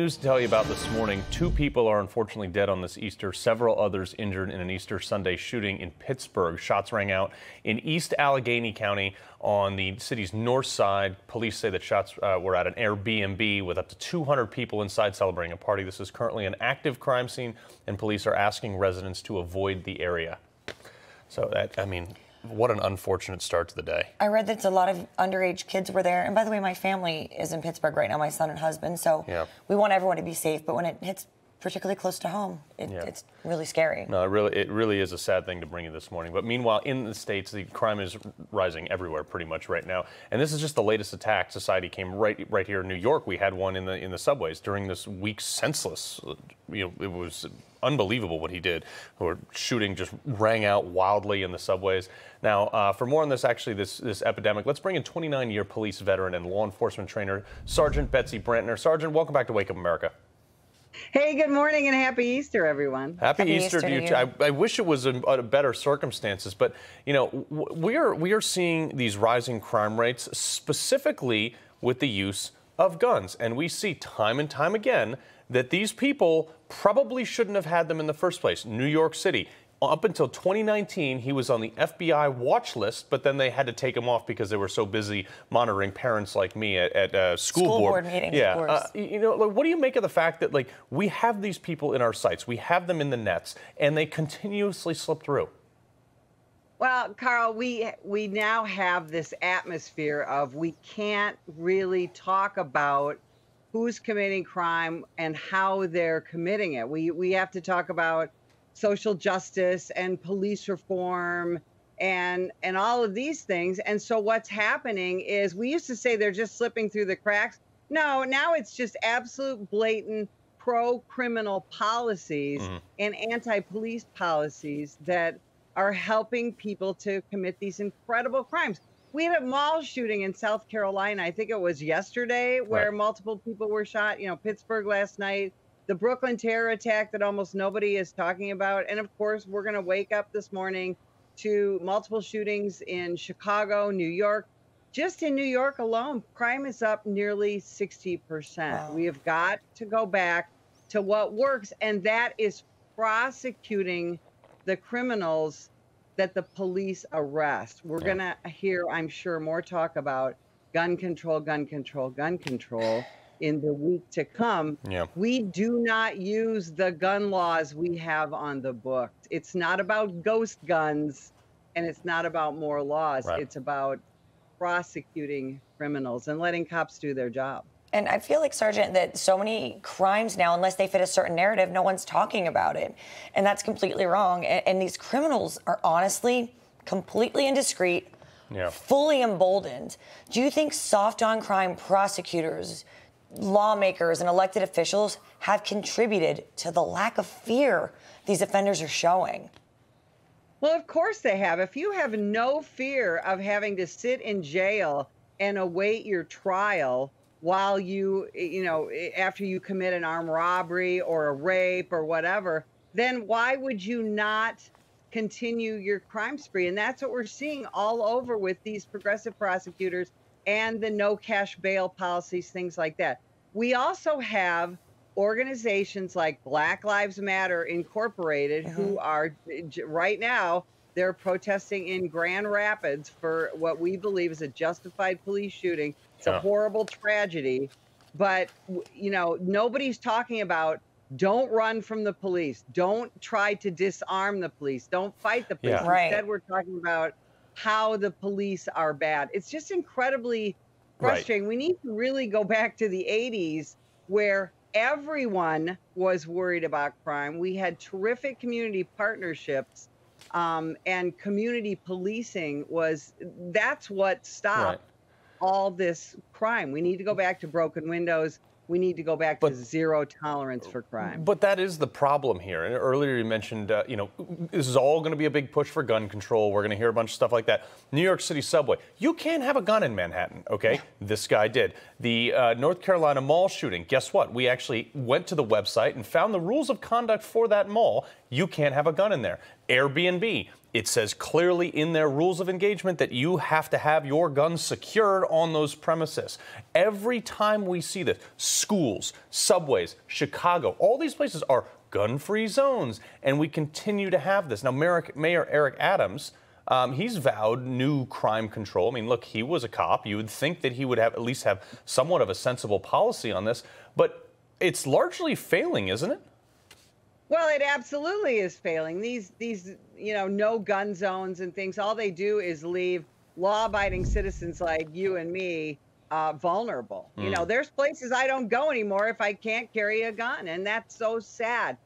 News to tell you about this morning. 2 people are unfortunately dead on this Easter, several others injured in an Easter Sunday shooting in Pittsburgh. Shots rang out in East Allegheny County on the city's north side. Police say that shots were at an Airbnb with up to 200 people inside celebrating a party. This is currently an active crime scene, and police are asking residents to avoid the area. So what an unfortunate start to the day. I read that a lot of underage kids were there. And by the way, my family is in Pittsburgh right now, my son and husband. So we want everyone to be safe. But when it hits particularly close to home, it's really scary. No, it really is a sad thing to bring you this morning. But meanwhile, in the States, the crime is rising everywhere pretty much right now. And this is just the latest attack. Society came right here in New York. We had one in the subways during this week's senseless. It was unbelievable what he did. Or shooting just rang out wildly in the subways. Now, for more on this epidemic, let's bring in 29-year police veteran and law enforcement trainer, Sergeant Betsy Brantner. Sergeant, welcome back to Wake Up America. Hey, good morning and happy Easter, everyone. Happy Easter to you. I wish it was under better circumstances, but we are seeing these rising crime rates specifically with the use of guns, and we see time and time again that these people probably shouldn't have had them in the first place. New York City. Up until 2019, he was on the FBI watch list, but then they had to take him off because they were so busy monitoring parents like me at school board meetings. Yeah, of course. What do you make of the fact that we have these people in our sights, we have them in the nets, and they continuously slip through? Well, Carl, we now have this atmosphere of we can't really talk about who's committing crime and how they're committing it. We have to talk about social justice and police reform and all of these things. And so what's happening is we used to say they're just slipping through the cracks. No, now it's just absolute blatant pro-criminal policies and anti-police policies that are helping people to commit these incredible crimes. We had a mall shooting in South Carolina, I think it was yesterday, where multiple people were shot. Pittsburgh last night. The Brooklyn terror attack that almost nobody is talking about. And of course, we're going to wake up this morning to multiple shootings in Chicago, New York. Just in New York alone, crime is up nearly 60%. Wow. We have got to go back to what works, and that is prosecuting the criminals that the police arrest. We're going to hear, I'm sure, more talk about gun control, gun control, gun control in the week to come. We do not use the gun laws we have on the books. It's not about ghost guns, and it's not about more laws. It's about prosecuting criminals and letting cops do their job. And I feel like, Sergeant, that so many crimes now, unless they fit a certain narrative, no one's talking about it. And that's completely wrong. And these criminals are honestly completely indiscreet, fully emboldened. Do you think soft on crime prosecutors, lawmakers, and elected officials have contributed to the lack of fear these offenders are showing? Well, of course they have. If you have no fear of having to sit in jail and await your trial while after you commit an armed robbery or a rape or whatever, then why would you not continue your crime spree? And that's what we're seeing all over with these progressive prosecutors and the no cash bail policies, things like that. We also have organizations like Black Lives Matter Incorporated, who are right now, they're protesting in Grand Rapids for what we believe is a justified police shooting. It's a horrible tragedy, but nobody's talking about don't run from the police, don't try to disarm the police, don't fight the police. Instead, we're talking about how the police are bad. It's just incredibly frustrating. We need to really go back to the 80s where everyone was worried about crime. We had terrific community partnerships, and community policing that's what stopped all this crime. We need to go back to broken windows. We need to go back to zero tolerance for crime. But that is the problem here. And earlier you mentioned, this is all going to be a big push for gun control. We're going to hear a bunch of stuff like that. New York City subway. You can't have a gun in Manhattan, okay? This guy did. The North Carolina mall shooting. Guess what? We actually went to the website and found the rules of conduct for that mall. you can't have a gun in there. Airbnb, it says clearly in their rules of engagement that you have to have your guns secured on those premises. Every time we see this, schools, subways, Chicago, all these places are gun-free zones, and we continue to have this. Now, Mayor Eric Adams, he's vowed new crime control. I mean, look, he was a cop. You would think that he would have at least have somewhat of a sensible policy on this, but it's largely failing, isn't it? Well, it absolutely is failing. These no gun zones and things, all they do is leave law-abiding citizens like you and me vulnerable. You know, there's places I don't go anymore if I can't carry a gun, and that's so sad.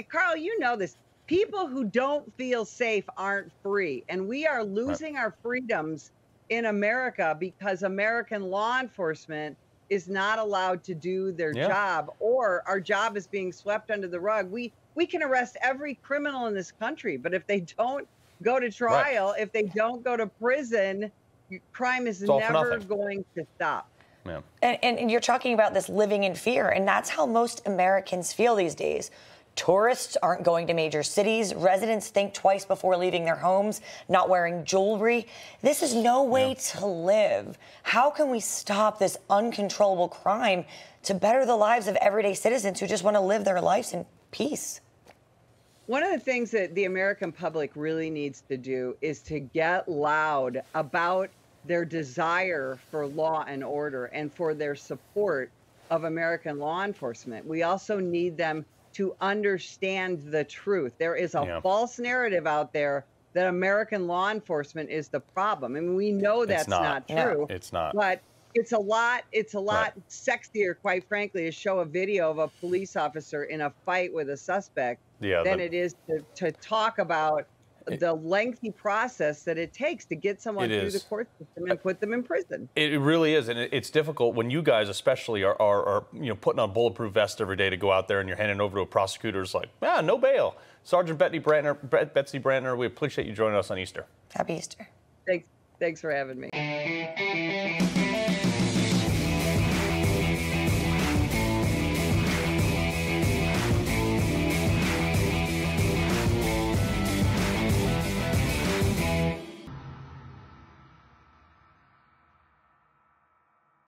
Carl, you know this. People who don't feel safe aren't free, and we are losing our freedoms in America because American law enforcement is not allowed to do their job, or our job is being swept under the rug. We can arrest every criminal in this country, but if they don't go to trial, if they don't go to prison, crime is never going to stop. Yeah. And you're talking about this living in fear, and that's how most Americans feel these days. Tourists aren't going to major cities. Residents think twice before leaving their homes, not wearing jewelry. This is no way to live. How can we stop this uncontrollable crime to better the lives of everyday citizens who just want to live their lives in peace? One of the things that the American public really needs to do is to get loud about their desire for law and order and for their support of American law enforcement. We also need them to understand the truth. There is a false narrative out there that American law enforcement is the problem. I mean, we know that's not true. It's not. But it's a lot sexier, quite frankly, to show a video of a police officer in a fight with a suspect than it is to talk about the lengthy process that it takes to get someone through the court system and put them in prison. It really is, and it's difficult when you guys especially are putting on bulletproof vests every day to go out there and you're handing over to a prosecutor. It's like, no bail. Sergeant Betsy Brantner, we appreciate you joining us on Easter. Happy Easter. Thanks for having me.